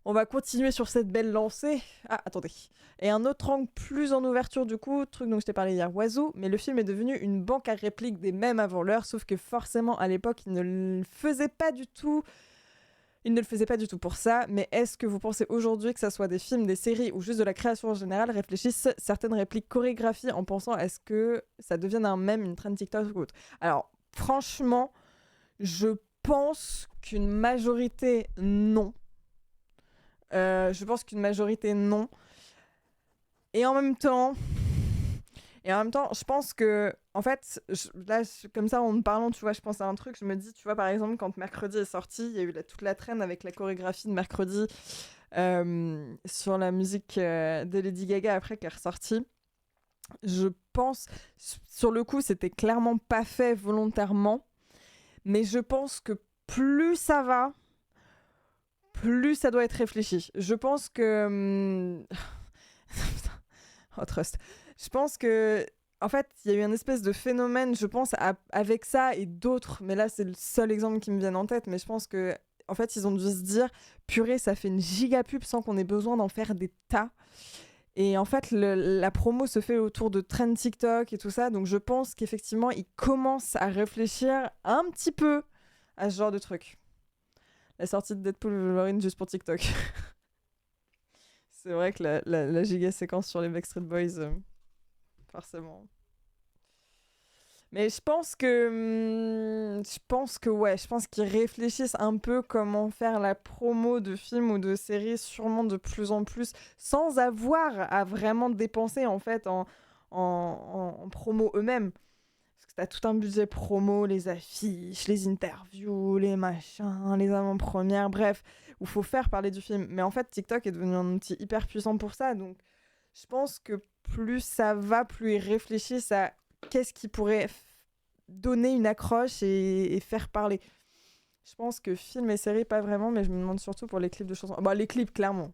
On va continuer sur cette belle lancée. Ah, attendez. Et un autre angle plus en ouverture du coup, truc dont je t'ai parlé hier, Oiseau, mais le film est devenu une banque à répliques des mêmes avant l'heure, sauf que forcément à l'époque il ne le faisait pas du tout. Il ne le faisait pas du tout pour ça, mais est-ce que vous pensez aujourd'hui que ça soit des films, des séries ou juste de la création en général réfléchissent certaines répliques chorégraphiées en pensant à ce que ça devienne un mème, une trend TikTok ou autre? Alors, franchement, je pense qu'une majorité non. Je pense qu'une majorité non. Et en même temps, je pense que, en fait, comme ça, en me parlant, tu vois, je pense à un truc, je me dis, tu vois, par exemple, quand Mercredi est sorti, il y a eu toute la traîne avec la chorégraphie de Mercredi sur la musique de Lady Gaga après qui est ressortie. Je pense, sur le coup, c'était clairement pas fait volontairement, mais je pense que plus ça va, plus ça doit être réfléchi. Je pense que... oh, trust. Je pense que, en fait, il y a eu un espèce de phénomène, je pense, avec ça et d'autres, mais là, c'est le seul exemple qui me vient en tête, mais je pense que, en fait, ils ont dû se dire, purée, ça fait une giga pub sans qu'on ait besoin d'en faire des tas. Et en fait, la promo se fait autour de trends TikTok et tout ça, donc je pense qu'effectivement, ils commencent à réfléchir un petit peu à ce genre de truc. La sortie de Deadpool et Wolverine juste pour TikTok. C'est vrai que la giga séquence sur les Backstreet Boys, forcément. Mais je pense qu'ils réfléchissent un peu comment faire la promo de films ou de séries, sûrement de plus en plus, sans avoir à vraiment dépenser en fait en promo eux-mêmes. Parce que t'as tout un budget promo, les affiches, les interviews, les machins, les avant-premières, bref, où il faut faire parler du film. Mais en fait, TikTok est devenu un outil hyper puissant pour ça, donc je pense que plus ça va, plus ils réfléchissent à qu'est-ce qui pourrait donner une accroche et faire parler. Je pense que film et série, pas vraiment, mais je me demande surtout pour les clips de chansons. Bah, les clips, clairement.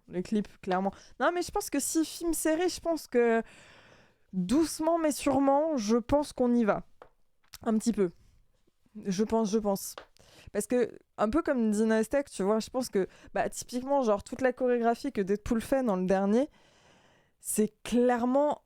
Non, mais je pense que si film-série, je pense que doucement mais sûrement, je pense qu'on y va. Un petit peu. Je pense. Parce que, un peu comme Dynastek, tu vois, je pense que, bah, typiquement, genre, toute la chorégraphie que Deadpool fait dans le dernier, c'est clairement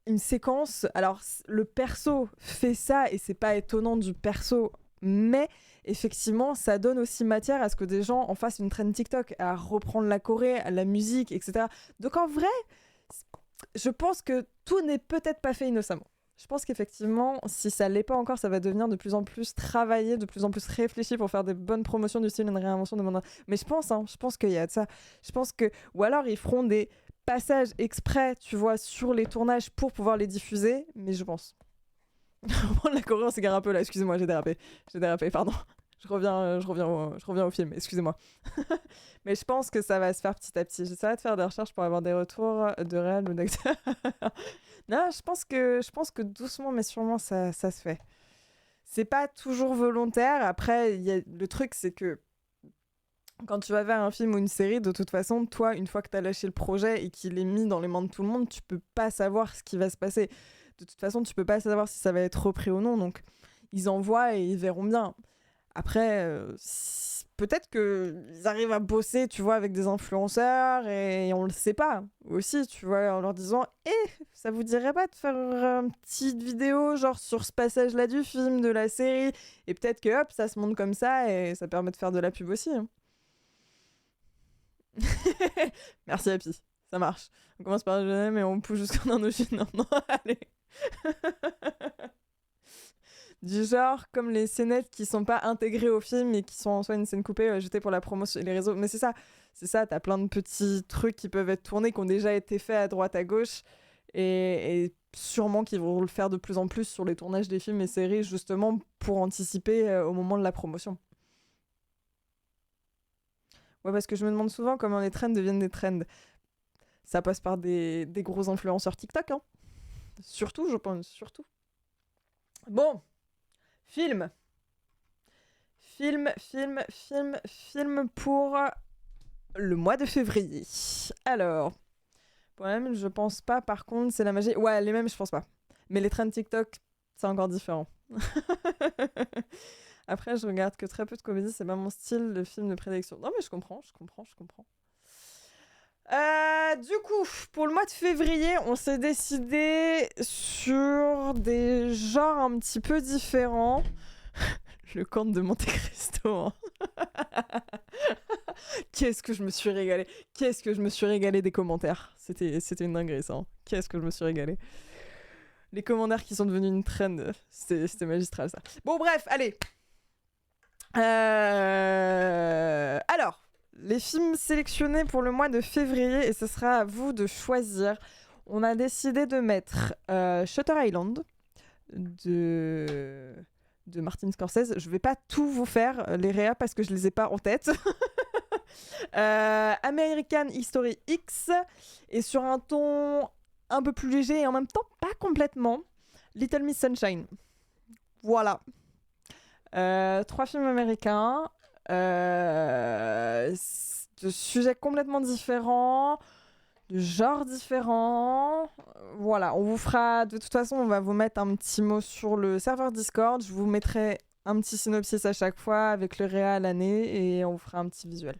une séquence. Alors, le perso fait ça et c'est pas étonnant du perso, mais effectivement, ça donne aussi matière à ce que des gens en fassent une trend TikTok, à reprendre la choré, à la musique, etc. Donc, en vrai, je pense que tout n'est peut-être pas fait innocemment. Je pense qu'effectivement, si ça l'est pas encore, ça va devenir de plus en plus travaillé, de plus en plus réfléchi pour faire des bonnes promotions du style, une réinvention de mon... Mais je pense qu'il y a de ça. Je pense que... Ou alors, ils feront des passages exprès, tu vois, sur les tournages pour pouvoir les diffuser, mais je pense. La Corée, on s'égare un peu là, excusez-moi, j'ai dérapé, pardon. Je reviens au film, excusez-moi. Mais je pense que ça va se faire petit à petit. J'essaierai de faire des recherches pour avoir des retours de réels ou d'acteurs. Non, je pense que doucement, mais sûrement, ça se fait. C'est pas toujours volontaire. Après, le truc, c'est que quand tu vas vers un film ou une série, de toute façon, toi, une fois que tu as lâché le projet et qu'il est mis dans les mains de tout le monde, tu peux pas savoir ce qui va se passer. De toute façon, tu peux pas savoir si ça va être repris ou non. Donc, ils envoient et ils verront bien. Après, peut-être qu'ils arrivent à bosser, tu vois, avec des influenceurs et on le sait pas aussi, tu vois, en leur disant ça vous dirait pas de faire une petite vidéo, genre, sur ce passage-là du film, de la série, et peut-être que, hop, ça se monte comme ça et ça permet de faire de la pub aussi. Hein. Merci Happy, ça marche. On commence par le jeune et on pousse jusqu'en Indochine. Non, allez. Du genre, comme les scénettes qui sont pas intégrées au film et qui sont en soi une scène coupée jetée pour la promo sur les réseaux. Mais c'est ça, t'as plein de petits trucs qui peuvent être tournés, qui ont déjà été faits à droite, à gauche. Et sûrement qu'ils vont le faire de plus en plus sur les tournages des films et séries, justement pour anticiper au moment de la promotion. Ouais, parce que je me demande souvent comment les trends deviennent des trends. Ça passe par des gros influenceurs TikTok, hein. Surtout, je pense, surtout. Bon, film. Film pour le mois de février. Alors, pour les mêmes, je pense pas, par contre, c'est la magie. Ouais, les mêmes, je pense pas. Mais les trends TikTok, c'est encore différent. Après, je regarde que très peu de comédies, c'est pas mon style de film de prédilection. Non, mais je comprends. Du coup, pour le mois de février, on s'est décidé sur des genres un petit peu différents. Le Comte de Monte Cristo. Hein. Qu'est-ce que je me suis régalée des commentaires. C'était une dinguerie, ça. Hein. Qu'est-ce que je me suis régalée. Les commentaires qui sont devenus une trend, c'était magistral, ça. Bon, bref, allez. Alors, les films sélectionnés pour le mois de février, et ce sera à vous de choisir. On a décidé de mettre Shutter Island de Martin Scorsese. Je vais pas tout vous faire, les réas, parce que je les ai pas en tête. American History X, et sur un ton un peu plus léger et en même temps pas complètement, Little Miss Sunshine. Voilà. 3 films américains, de sujets complètement différents, de genres différents. Voilà, on vous fera... De toute façon, on va vous mettre un petit mot sur le serveur Discord. Je vous mettrai un petit synopsis à chaque fois avec le réa, l'année, et on vous fera un petit visuel.